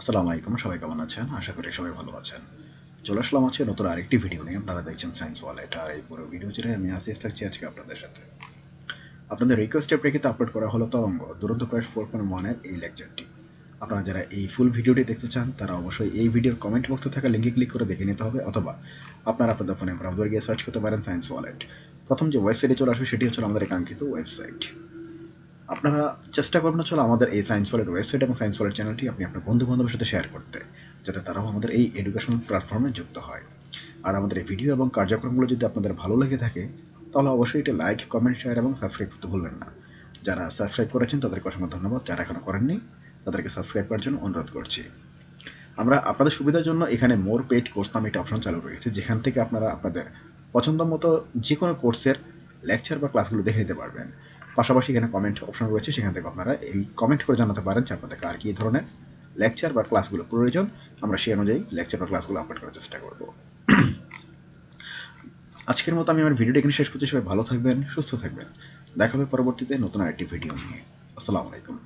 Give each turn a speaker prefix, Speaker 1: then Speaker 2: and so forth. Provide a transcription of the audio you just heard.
Speaker 1: আসসালামু আলাইকুম, সবাই কেমন আছেন? আশা করি সবাই ভালো আছেন। চলে আসলাম আছে নতুন আরেকটি ভিডিও নিয়ে। আপনারা দেখছেন সায়েন্স ওয়ালেট, আর এই পুরো ভিডিও জুড়ে আমি আসিফ থাকছি আজকে আপনাদের সাথে। আপনাদের রিকোয়েস্টের প্রেক্ষিতে আপলোড করা হলো তরঙ্গ দুরন্ত প্রাইস 4.1 এই লেকচারটি। আপনারা যারা এই ফুল ভিডিওটি দেখতে চান তারা অবশ্যই এই ভিডিওর কমেন্ট বক্সে থাকা লিঙ্কে ক্লিক করে দেখে নিতে হবে, অথবা আপনারা আপনাদের ফোনে ব্রাউজার গিয়ে সার্চ করতে পারেন সায়েন্স ওয়ালেট। প্রথম যে ওয়েবসাইটে চলে আসবে সেটি হচ্ছে আমাদের কাঙ্ক্ষিত ওয়েবসাইট। আপনারা চেষ্টা করবেন হচ্ছে আমাদের এই সায়েন্স ওয়ালের ওয়েবসাইট এবং সায়েন্স ওয়ালের চ্যানেলটি আপনি আপনার বন্ধু বান্ধবের সাথে শেয়ার করতে, যাতে তারাও আমাদের এই এডুকেশনাল প্ল্যাটফর্মে যুক্ত হয়। আর আমাদের এই ভিডিও এবং কার্যক্রমগুলো যদি আপনাদের ভালো লেগে থাকে তাহলে অবশ্যই এটা লাইক, কমেন্ট, শেয়ার এবং সাবস্ক্রাইব করতে ভুলবেন না। যারা সাবস্ক্রাইব করেছেন তাদেরকে অসংখ্য ধন্যবাদ, যারা এখনও করেননি তাদেরকে সাবস্ক্রাইব করার জন্য অনুরোধ করছি। আমরা আপনাদের সুবিধার জন্য এখানে মোর পেইড কোর্স নামে একটা অপশন চালু রয়েছে, যেখান থেকে আপনারা আপনাদের পছন্দ মতো যে কোনো কোর্সের লেকচার বা ক্লাসগুলো দেখে নিতে পারবেন। পাশাপাশি এখানে কমেন্ট অপশন রয়েছে, সেখান থেকে আপনারা এই কমেন্ট করে জানাতে পারেন যে আপনাদেরকে আর কি ধরনের লেকচার বা ক্লাসগুলো প্রয়োজন। আমরা সেই অনুযায়ী লেকচার বা ক্লাসগুলো আপলোড করার চেষ্টা করব। আজকের মতো আমি আমার ভিডিওটা এখানে শেষ করছি। সবাই ভালো থাকবেন, সুস্থ থাকবেন। দেখা হবে পরবর্তীতে নতুন আরেকটি ভিডিও নিয়ে। আসসালামু আলাইকুম।